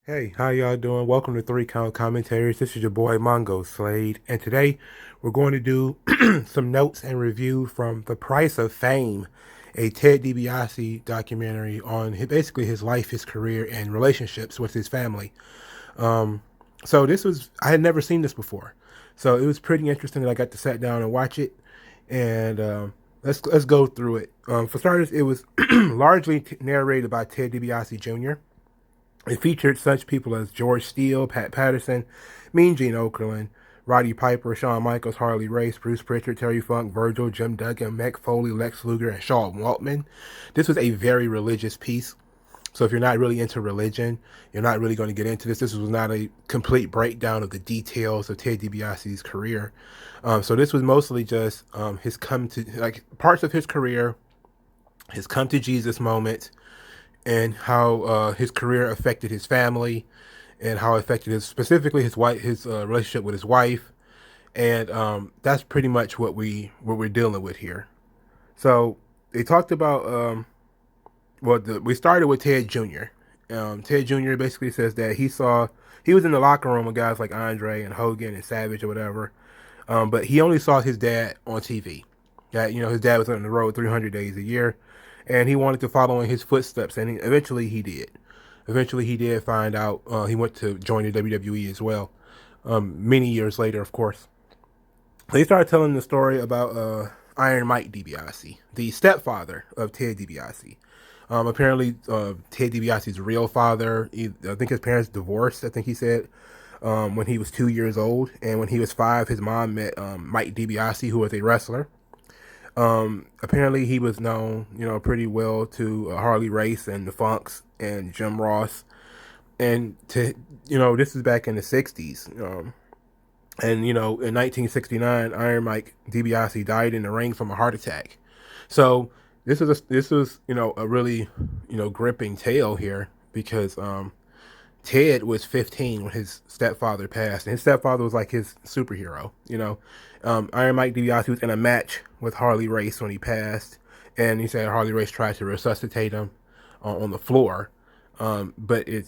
Hey, how y'all doing? Welcome to Three Count Commentaries. This is your boy Mongo Slade, and today we're going to do some notes and review from The Price of Fame, a Ted DiBiase documentary on basically his life, his career, and relationships with his family. Um, so I had never seen this before, so it was pretty interesting that I got to sit down and watch it, and let's go through it. For starters, it was largely narrated by Ted DiBiase Jr. It featured such people as George Steele, Pat Patterson, Mean Gene Okerlund, Roddy Piper, Shawn Michaels, Harley Race, Bruce Pritchard, Terry Funk, Virgil, Jim Duggan, Mick Foley, Lex Luger, and Shaw Waltman. This was a very religious piece. So if you're not really into religion, you're not really going to get into this. This was not a complete breakdown of the details of Ted DiBiase's career. So this was mostly just his come to like parts of his career, his come to Jesus moment, and how his career affected his family, and how it affected specifically his relationship with his wife, and that's pretty much what we're dealing with here. So they talked about we started with Ted Jr. Ted Jr. basically says that he was in the locker room with guys like Andre and Hogan and Savage or whatever, but he only saw his dad on TV. That his dad was on the road 300 days a year, and he wanted to follow in his footsteps, and eventually he did. Eventually he did find out. He went to join the WWE as well. Many years later, of course. They started telling the story about Iron Mike DiBiase, the stepfather of Ted DiBiase. Apparently, Ted DiBiase's real father, I think his parents divorced, I think he said, when he was 2 years old. And when he was five, his mom met Mike DiBiase, who was a wrestler. Apparently, he was known, pretty well to Harley Race and the Funks and Jim Ross. And this is back in the 60s. And in 1969, Iron Mike DiBiase died in the ring from a heart attack. So this was a really gripping tale here, because Ted was 15 when his stepfather passed, and his stepfather was like his superhero. Iron Mike DiBiase was in a match with Harley Race when he passed, and he said Harley Race tried to resuscitate him on the floor, but it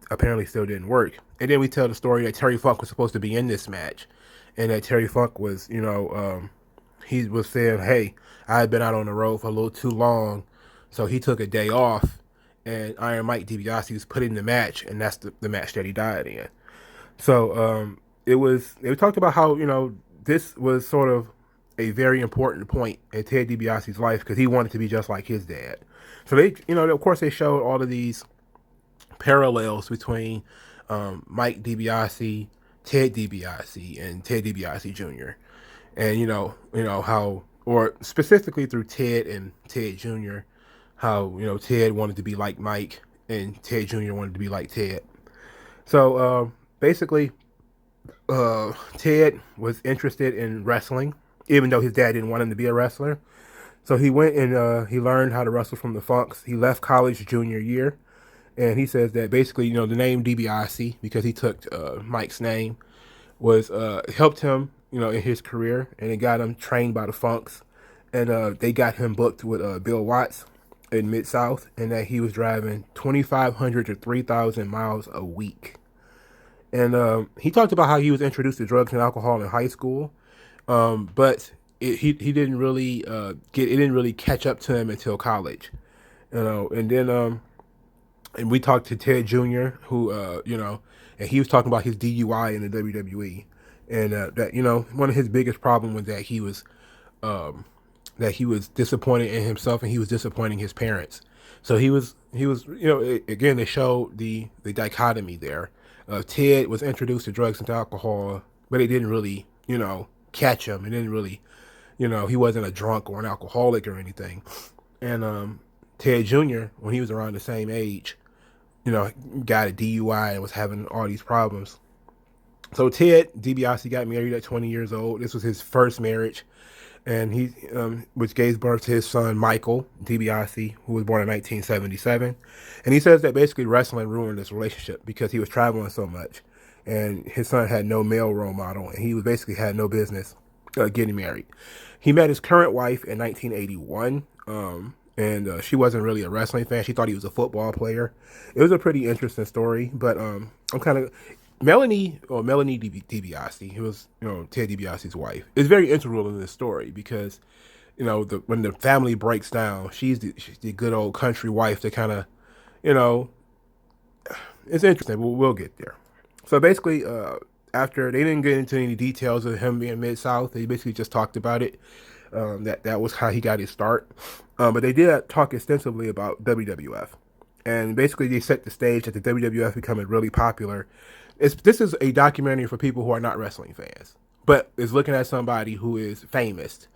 apparently still didn't work. And then we tell the story that Terry Funk was supposed to be in this match, and that Terry Funk was, he was saying, "Hey, I had been out on the road for a little too long," so he took a day off, and Iron Mike DiBiase was put in the match, and that's the match that he died in. So they talked about how this was sort of a very important point in Ted DiBiase's life, because he wanted to be just like his dad. So they, of course, they showed all of these parallels between Mike DiBiase, Ted DiBiase, and Ted DiBiase Jr. And how, or specifically through Ted and Ted Jr., how Ted wanted to be like Mike, and Ted Jr. wanted to be like Ted. So basically, Ted was interested in wrestling, even though his dad didn't want him to be a wrestler. So he went and he learned how to wrestle from the Funks. He left college junior year, and he says that basically, the name DiBiase, because he took Mike's name, was helped him, in his career, and it got him trained by the Funks, and they got him booked with Bill Watts in Mid South, and that he was driving 2,500 to 3,000 miles a week. And he talked about how he was introduced to drugs and alcohol in high school, but he didn't really it didn't really catch up to him until college, And then and we talked to Ted Jr., who and he was talking about his DUI in the WWE, and that one of his biggest problems was um, that he was disappointed in himself, and he was disappointing his parents. So he was again, they showed the dichotomy there. Ted was introduced to drugs and alcohol, but it didn't really catch him. It didn't really he wasn't a drunk or an alcoholic or anything. And Ted Jr., when he was around the same age, got a DUI and was having all these problems. So Ted DiBiase got married at 20 years old. This was his first marriage, and he, which gave birth to his son Michael DiBiase, who was born in 1977. And he says that basically wrestling ruined this relationship because he was traveling so much, and his son had no male role model, and he was basically had no business getting married. He met his current wife in 1981, and she wasn't really a wrestling fan. She thought he was a football player. It was a pretty interesting story, but I'm kind of Melanie DiBiase, who was Ted DiBiase's wife, is very integral in this story because when the family breaks down, she's the good old country wife that kind of you know it's interesting. We'll get there. So basically, after they didn't get into any details of him being Mid South, they basically just talked about it. That was how he got his start. But they did talk extensively about WWF, and basically they set the stage that the WWF becoming really popular. This is a documentary for people who are not wrestling fans, but is looking at somebody who is famous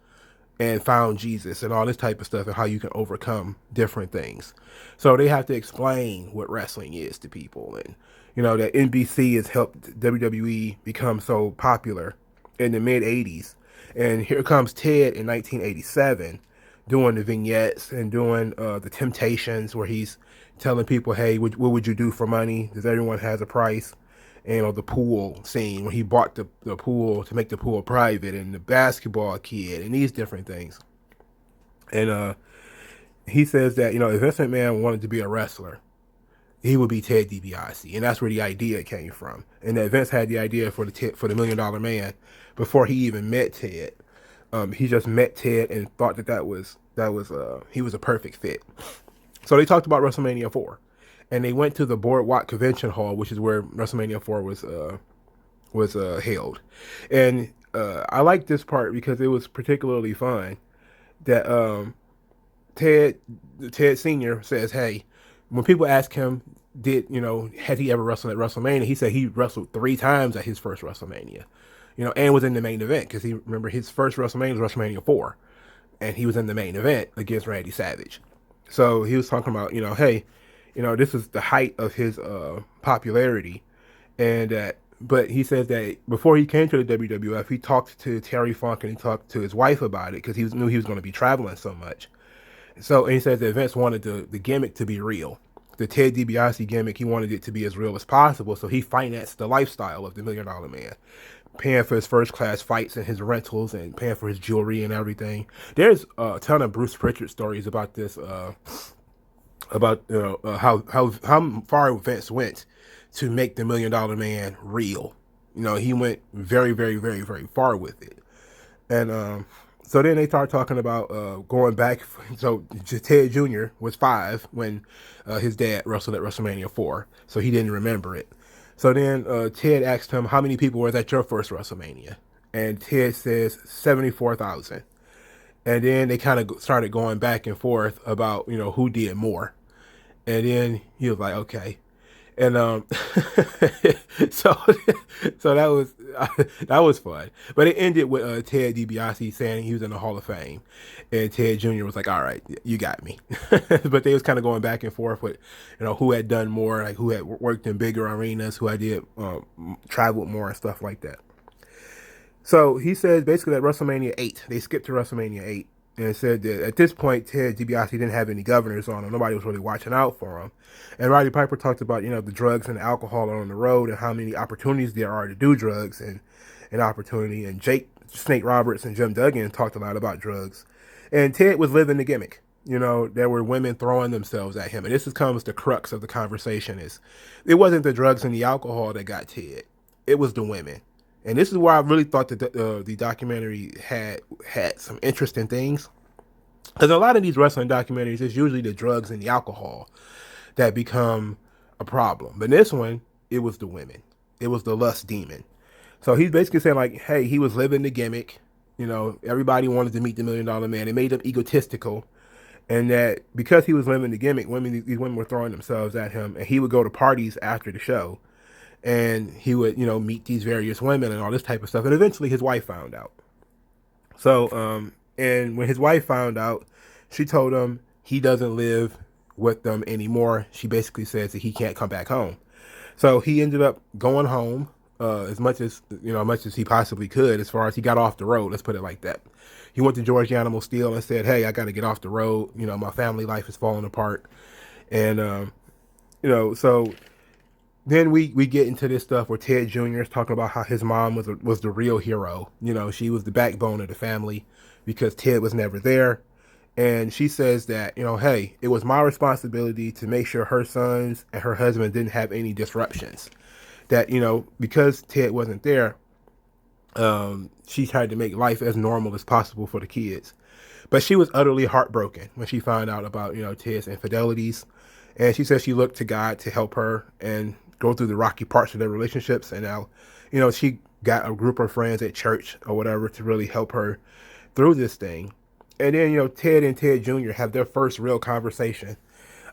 and found Jesus and all this type of stuff and how you can overcome different things. So they have to explain what wrestling is to people, and that NBC has helped WWE become so popular in the mid 80s. And here comes Ted in 1987 doing the vignettes and doing the Temptations, where he's telling people, hey, what would you do for money? Because everyone has a price. And the pool scene when he bought the pool to make the pool private, and the basketball kid and these different things. And he says that, if Vince McMahon wanted to be a wrestler, he would be Ted DiBiase. And that's where the idea came from. And that Vince had the idea for the $1 Million Man before he even met Ted. He just met Ted and thought he was a perfect fit. So they talked about WrestleMania 4. And they went to the Boardwalk Convention Hall, which is where WrestleMania 4 was held. And I like this part because it was particularly fun. That Ted Senior says, "Hey, when people ask him, had he ever wrestled at WrestleMania? He said he wrestled 3 times at his first WrestleMania, and was in the main event because he remember his first WrestleMania was WrestleMania 4, and he was in the main event against Randy Savage. So he was talking about, hey." This is the height of his popularity, and but he says that before he came to the WWF, he talked to Terry Funk and he talked to his wife about it because he knew he was going to be traveling so much. So and he says that Vince wanted the gimmick to be real, the Ted DiBiase gimmick. He wanted it to be as real as possible, so he financed the lifestyle of the $1 Million Man, paying for his first class fights and his rentals and paying for his jewelry and everything. There's a ton of Bruce Pritchard stories about this. About how far Vince went to make the $1 Million Man real. He went very, very, very, very far with it. And so then they start talking about going back. So Ted Jr. was 5 when his dad wrestled at WrestleMania 4, so he didn't remember it. So then Ted asked him, how many people were at your first WrestleMania? And Ted says 74,000. And then they kind of started going back and forth about, who did more. And then he was like, okay. And so that was fun. But it ended with Ted DiBiase saying he was in the Hall of Fame. And Ted Jr. was like, all right, you got me. But they was kind of going back and forth with, who had done more, like who had worked in bigger arenas, who had traveled more and stuff like that. So he says basically that WrestleMania 8, they skipped to WrestleMania 8. And said that at this point, Ted DiBiase didn't have any governors on him. Nobody was really watching out for him. And Roddy Piper talked about, the drugs and the alcohol on the road and how many opportunities there are to do drugs and opportunity. And Jake Snake Roberts and Jim Duggan talked a lot about drugs. And Ted was living the gimmick. There were women throwing themselves at him. And this comes the crux of the conversation is it wasn't the drugs and the alcohol that got Ted. It was the women. And this is where I really thought that the documentary had some interesting things. Because a lot of these wrestling documentaries, it's usually the drugs and the alcohol that become a problem. But this one, it was the women. It was the lust demon. So he's basically saying, like, hey, he was living the gimmick. Everybody wanted to meet the $1 Million Man. It made him egotistical. And that because he was living the gimmick, these women were throwing themselves at him. And he would go to parties after the show. And he would, meet these various women and all this type of stuff. And eventually his wife found out. So, and when his wife found out, she told him he doesn't live with them anymore. She basically says that he can't come back home. So he ended up going home as much as he possibly could, as far as he got off the road. Let's put it like that. He went to George the Animal Steel and said, hey, I got to get off the road. My family life is falling apart. And, so then we get into this stuff where Ted Jr. is talking about how his mom was the real hero. She was the backbone of the family because Ted was never there. And she says that, hey, it was my responsibility to make sure her sons and her husband didn't have any disruptions. That, because Ted wasn't there, she tried to make life as normal as possible for the kids. But she was utterly heartbroken when she found out about, Ted's infidelities. And she said she looked to God to help her and go through the rocky parts of their relationships. And now, she got a group of friends at church or whatever to really help her through this thing. And then, Ted and Ted Jr. have their first real conversation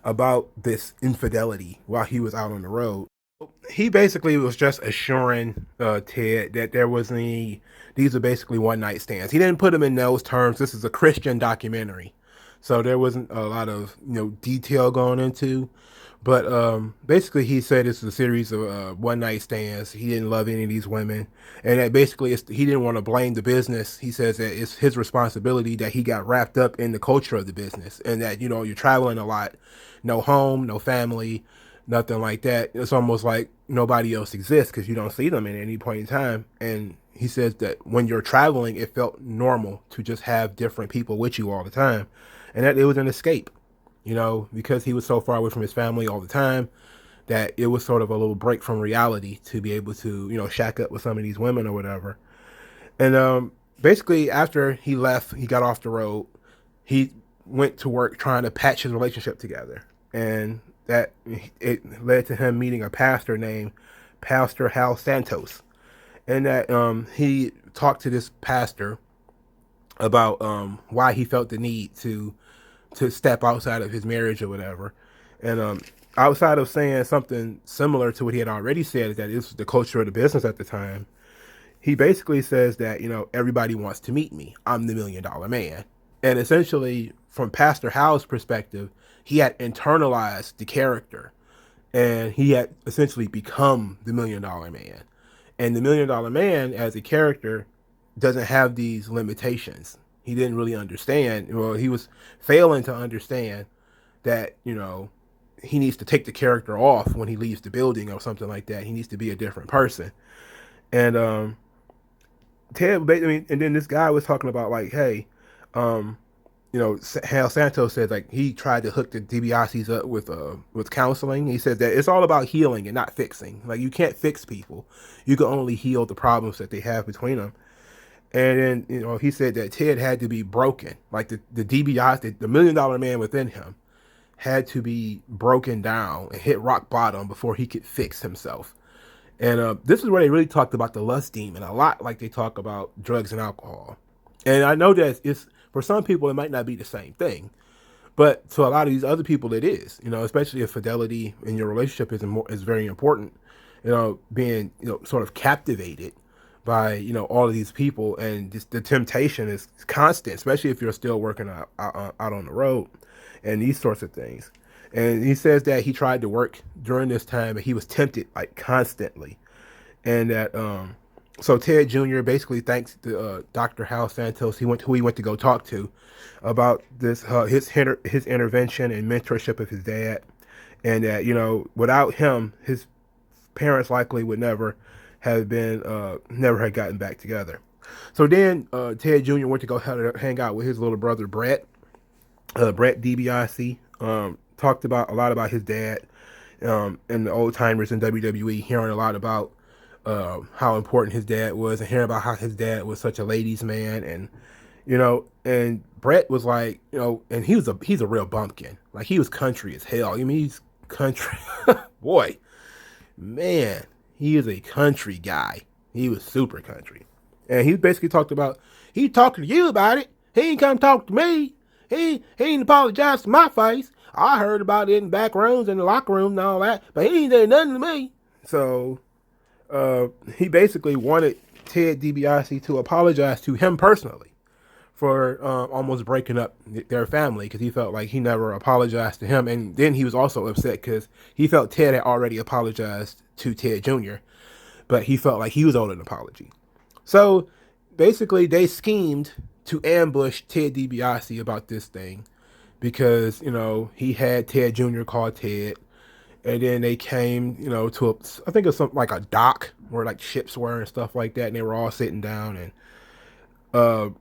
about this infidelity while he was out on the road. He basically was just assuring Ted that there was any, these are basically one night stands. He didn't put them in those terms. This is a Christian documentary. So there wasn't a lot of, detail going into. But basically, he said it's a series of one night stands. He didn't love any of these women, and that basically he didn't want to blame the business. He says that it's his responsibility that he got wrapped up in the culture of the business, and that you're traveling a lot, no home, no family, nothing like that. It's almost like nobody else exists because you don't see them at any point in time. And he says that when you're traveling, it felt normal to just have different people with you all the time, and that it was an escape. Because he was so far away from his family all the time, that it was sort of a little break from reality to be able to, shack up with some of these women or whatever. And basically, after he left, he got off the road, he went to work trying to patch his relationship together. And that it led to him meeting a pastor named Pastor Hal Santos. And that he talked to this pastor about why he felt the need to step outside of his marriage or whatever. And outside of saying something similar to what he had already said, that this was the culture of the business at the time, he basically says that, everybody wants to meet me. I'm the $1 million man. And essentially, from Pastor Howe's perspective, he had internalized the character, and he had essentially become the $1 million man. And the $1 million man as a character doesn't have these limitations. He didn't really understand. Well, he was failing to understand that, he needs to take the character off when he leaves the building or something like that. He needs to be a different person. And Ted, and then this guy was talking about like, hey, Hal Santos said like he tried to hook the DiBiase's up with counseling. He said that it's all about healing and not fixing. Like you can't fix people. You can only heal the problems that they have between them. And then, he said that Ted had to be broken. Like the DiBiase, the $1 million man within him had to be broken down and hit rock bottom before he could fix himself. And this is where they really talked about the lust demon a lot, like they talk about drugs and alcohol. And I know that it's for some people, it might not be the same thing. But to a lot of these other people, it is, especially if fidelity in your relationship is very important, being, sort of captivated by, all of these people, and just the temptation is constant, especially if you're still working out on the road and these sorts of things. And he says that he tried to work during this time and he was tempted like constantly. And that, so Ted Jr. basically thanks the Dr. Hal Santos, who he went to go talk to about this, his intervention and mentorship of his dad. And that, without him, his parents likely would never had gotten back together. So then Ted Jr. went to go hang out with his little brother Brett DiBiase. Talked about a lot about his dad and the old timers in WWE, hearing a lot about how important his dad was, and hearing about how his dad was such a ladies' man. And Brett was like, and he's a real bumpkin. Like he was country as hell. I mean, he's country boy, man. He is a country guy. He was super country. And he basically talked to you about it. He ain't come talk to me. He ain't apologized to my face. I heard about it in the back rooms and the locker room and all that, but he ain't said nothing to me. So he basically wanted Ted DiBiase to apologize to him personally for almost breaking up their family, because he felt like he never apologized to him. And then he was also upset because he felt Ted had already apologized to Ted Jr., but he felt like he was owed an apology. So basically they schemed to ambush Ted DiBiase about this thing because, he had Ted Jr. call Ted, and then they came, to I think it was something like a dock where like ships were and stuff like that, and they were all sitting down, and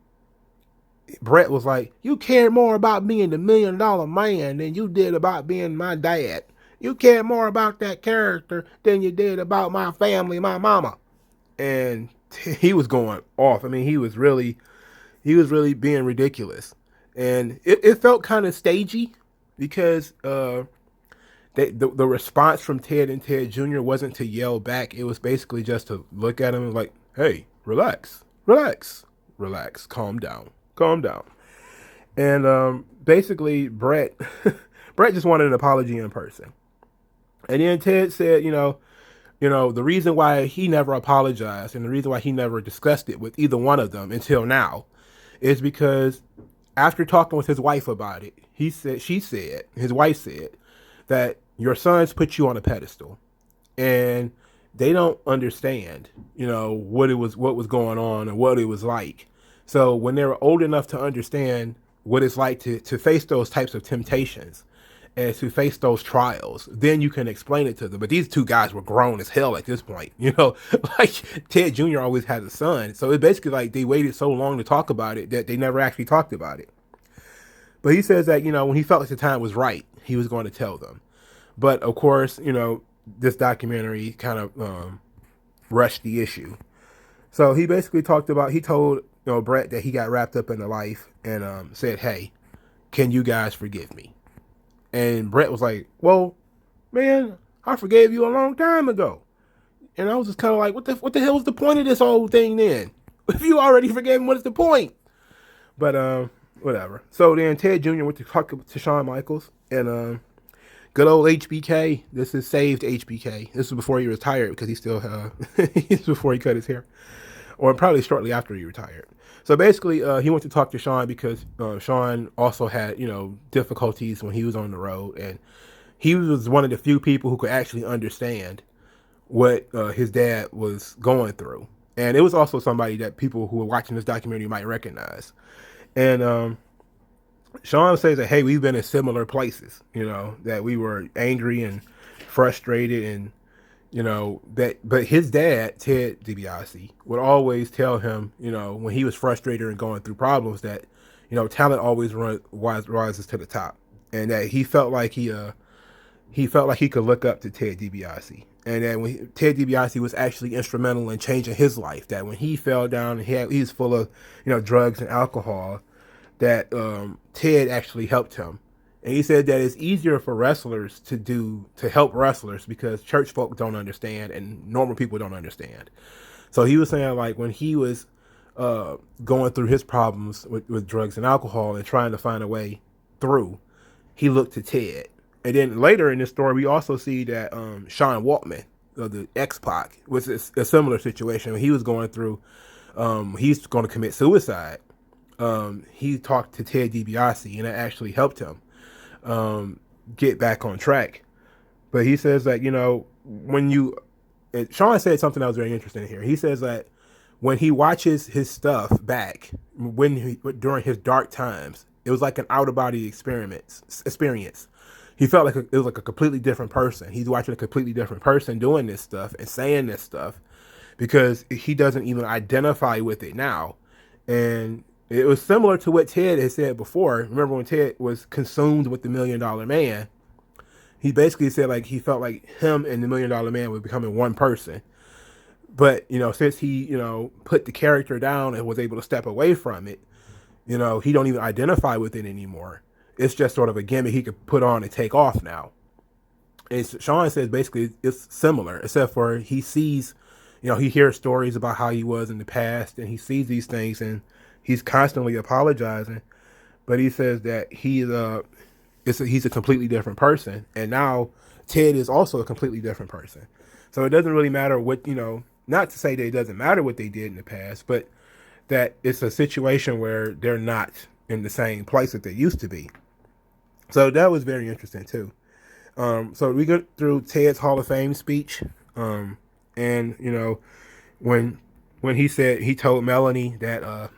Brett was like, you cared more about being the $1 million man than you did about being my dad. You cared more about that character than you did about my family, my mama. And he was going off. I mean, he was really being ridiculous. And it felt kind of stagey because the response from Ted and Ted Jr. wasn't to yell back. It was basically just to look at him and like, hey, relax, relax, relax, calm down, calm down. And basically, Brett just wanted an apology in person. And then Ted said, the reason why he never apologized and the reason why he never discussed it with either one of them until now is because after talking with his wife about it, his wife said that your sons put you on a pedestal and they don't understand, what was going on and what it was like. So when they were old enough to understand what it's like to face those types of temptations and to face those trials, then you can explain it to them. But these two guys were grown as hell at this point, like Ted Jr. always had a son. So it's basically like they waited so long to talk about it that they never actually talked about it. But he says that, when he felt like the time was right, he was going to tell them. But of course, this documentary kind of rushed the issue. So he basically he told Brett that he got wrapped up in the life and said, hey, can you guys forgive me? And Brett was like, well, man, I forgave you a long time ago. And I was just kind of like, what the hell is the point of this whole thing then? If you already forgave him, what is the point? But whatever. So then Ted Jr. went to talk to Shawn Michaels and good old HBK. This is saved HBK. This was before he retired because he still before he cut his hair, or probably shortly after he retired. So basically, he went to talk to Shawn because Shawn also had difficulties when he was on the road, and he was one of the few people who could actually understand what his dad was going through. And it was also somebody that people who were watching this documentary might recognize. And Shawn says that, hey, we've been in similar places, that we were angry and frustrated and, but his dad, Ted DiBiase, would always tell him, when he was frustrated and going through problems that, talent always rises to the top. And that he felt like he could look up to Ted DiBiase. And that when Ted DiBiase was actually instrumental in changing his life, that when he fell down and he was full of, drugs and alcohol, that Ted actually helped him. And he said that it's easier for wrestlers to help wrestlers because church folk don't understand and normal people don't understand. So he was saying like when he was going through his problems with drugs and alcohol and trying to find a way through, he looked to Ted. And then later in this story, we also see that Sean Waltman of the X-Pac was a similar situation. When he was going through, he's going to commit suicide. He talked to Ted DiBiase, and it actually helped him get back on track. But he says that, Sean said something that was very interesting here. He says that when he watches his stuff back, during his dark times, it was like an out-of-body experience. He felt like it was like a completely different person. He's watching a completely different person doing this stuff and saying this stuff because he doesn't even identify with it now. And it was similar to what Ted had said before. Remember when Ted was consumed with the $1 Million Man? He basically said like he felt like him and the $1 Million Man were becoming one person. But, since he, put the character down and was able to step away from it, he don't even identify with it anymore. It's just sort of a gimmick he could put on and take off now. And Sean says basically it's similar, except for he sees, he hears stories about how he was in the past and he sees these things and he's constantly apologizing. But he says that he's a completely different person. And now Ted is also a completely different person. So it doesn't really matter what, not to say that it doesn't matter what they did in the past, but that it's a situation where they're not in the same place that they used to be. So that was very interesting too. So we go through Ted's Hall of Fame speech. And when he told Melanie that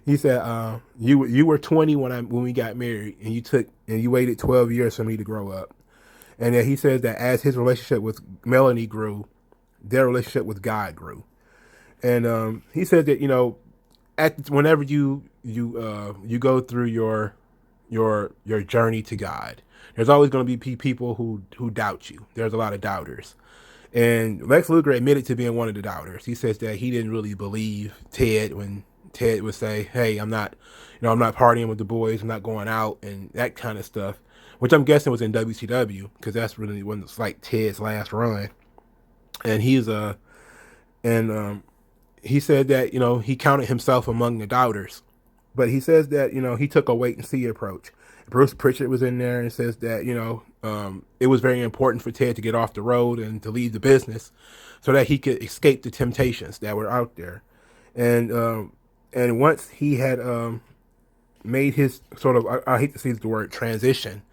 he said you were 20 when we got married and you waited 12 years for me to grow up. And then he says that as his relationship with Melanie grew, their relationship with God grew. And he said that, whenever you you go through your journey to God. There's always going to be people who doubt you. There's a lot of doubters. And Lex Luger admitted to being one of the doubters. He says that he didn't really believe Ted when Ted would say, "Hey, I'm not partying with the boys. I'm not going out," and that kind of stuff, which I'm guessing was in WCW because that's really when it's like Ted's last run. And and he said that he counted himself among the doubters, but he says that he took a wait and see approach. Bruce Pritchard was in there and says that it was very important for Ted to get off the road and to leave the business so that he could escape the temptations that were out there. And once he had made his sort of, I hate to use the word transition,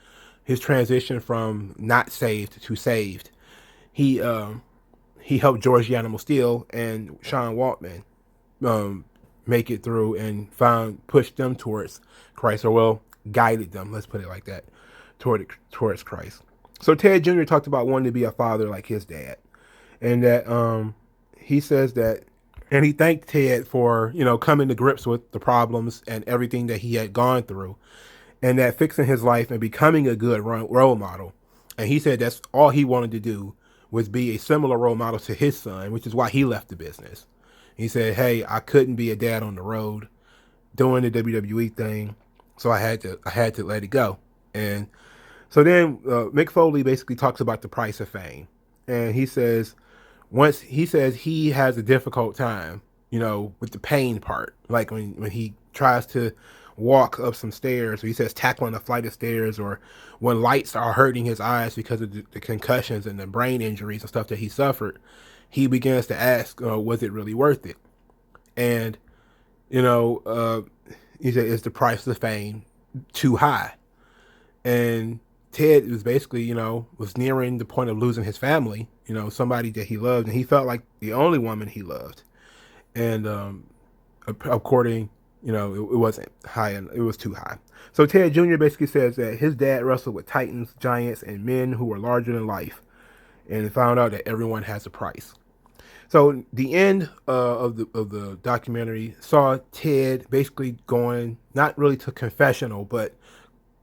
his transition from not saved to saved, he helped George the Animal Steel and Sean Waltman make it through and pushed them towards Christ, or well, guided them, let's put it like that, towards Christ. So Ted Jr. talked about wanting to be a father like his dad, and that he says that, and he thanked Ted for coming to grips with the problems and everything that he had gone through, and that fixing his life and becoming a good role model. And he said that's all he wanted to do was be a similar role model to his son, which is why he left the business. He said, "Hey, I couldn't be a dad on the road doing the WWE thing, so I had to let it go." And so then Mick Foley basically talks about the price of fame, and he says he has a difficult time, with the pain part, like when he tries to walk up some stairs, or he says tackling a flight of stairs, or when lights are hurting his eyes because of the concussions and the brain injuries and stuff that he suffered, he begins to ask, was it really worth it? And he said, is the price of fame too high? And Ted was basically, was nearing the point of losing his family, somebody that he loved, and he felt like the only woman he loved. And according, it wasn't high, and it was too high. So Ted Jr. basically says that his dad wrestled with titans, giants, and men who were larger than life, and found out that everyone has a price. So the end of the documentary saw Ted basically going, not really to confessional, but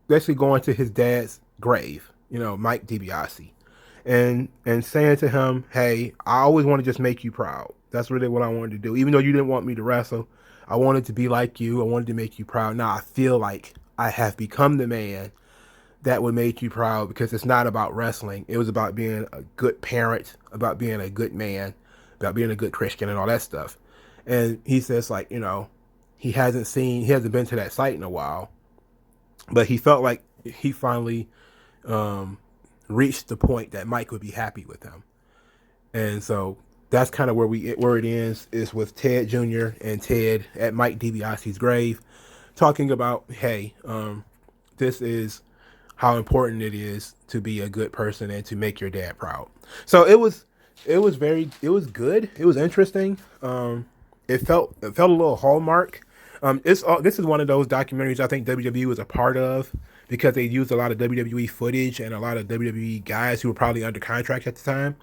basically going to his dad's grave, Mike DiBiase, and saying to him, "Hey, I always want to just make you proud. That's really what I wanted to do. Even though you didn't want me to wrestle, I wanted to be like you. I wanted to make you proud. Now I feel like I have become the man that would make you proud, because it's not about wrestling. It was about being a good parent, about being a good man, about being a good Christian and all that stuff." And he says, like, he hasn't been to that site in a while, but he felt like he finally reached the point that Mike would be happy with him. And so that's kind of where it ends, is with Ted Jr. and Ted at Mike DiBiase's grave, talking about, hey, this is how important it is to be a good person and to make your dad proud. So it was good. It was interesting. It felt a little Hallmark. This is one of those documentaries I think WWE was a part of, because they used a lot of WWE footage and a lot of WWE guys who were probably under contract at the time.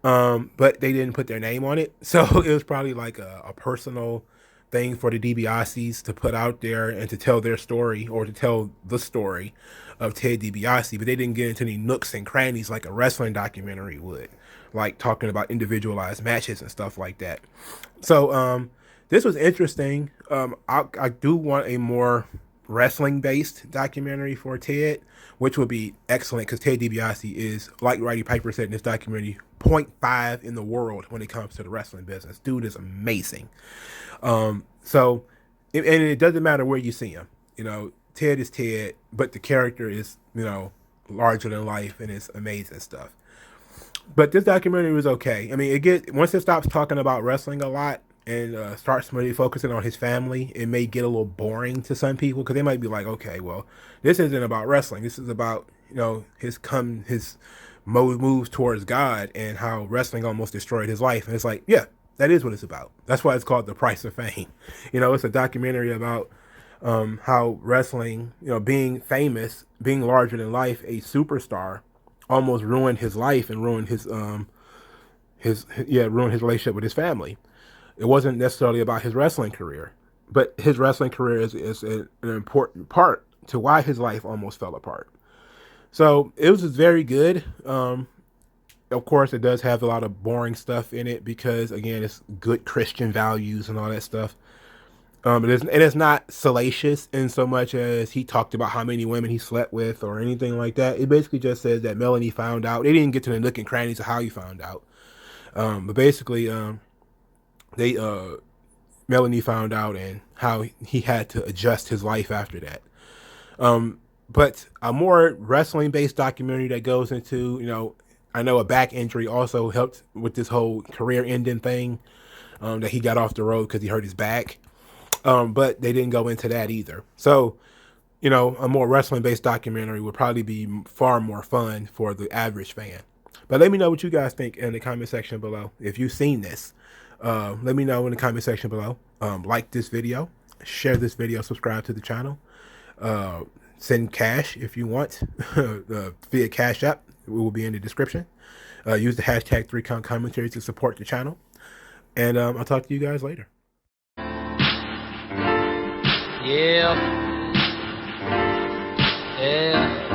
But they didn't put their name on it. So it was probably like a personal thing for the DiBiase's to put out there and to tell their story, or to tell the story of Ted DiBiase. But they didn't get into any nooks and crannies like a wrestling documentary would, like talking about individualized matches and stuff like that. So this was interesting. I do want a more wrestling-based documentary for Ted, which would be excellent, because Ted DiBiase is, like Roddy Piper said in this documentary, 0.5 in the world when it comes to the wrestling business. Dude is amazing. And it doesn't matter where you see him. Ted is Ted, but the character is, larger than life, and it's amazing stuff. But this documentary was okay. I mean, once it stops talking about wrestling a lot and starts really focusing on his family, it may get a little boring to some people, because they might be like, okay, well, this isn't about wrestling. This is about, his moves towards God, and how wrestling almost destroyed his life. And it's like, yeah, that is what it's about. That's why it's called The Price of Fame. It's a documentary about how wrestling, being famous, being larger than life, a superstar, almost ruined his life and ruined ruined his relationship with his family. It wasn't necessarily about his wrestling career, but his wrestling career is an important part to why his life almost fell apart. So it was just very good. Of course, it does have a lot of boring stuff in it because, again, it's good Christian values and all that stuff. It's not salacious in so much as he talked about how many women he slept with or anything like that. It basically just says that Melanie found out. They didn't get to the nook and crannies of how he found out. But basically, they Melanie found out and how he had to adjust his life after that. But a more wrestling based documentary that goes into, I know a back injury also helped with this whole career ending thing, that he got off the road because he hurt his back. But they didn't go into that either. So, a more wrestling based documentary would probably be far more fun for the average fan. But let me know what you guys think in the comment section below. If you've seen this, let me know in the comment section below. Like this video, share this video, subscribe to the channel. Send cash if you want via Cash App. It will be in the description. Use the hashtag 3count commentary to support the channel. And I'll talk to you guys later. Yeah. Yeah.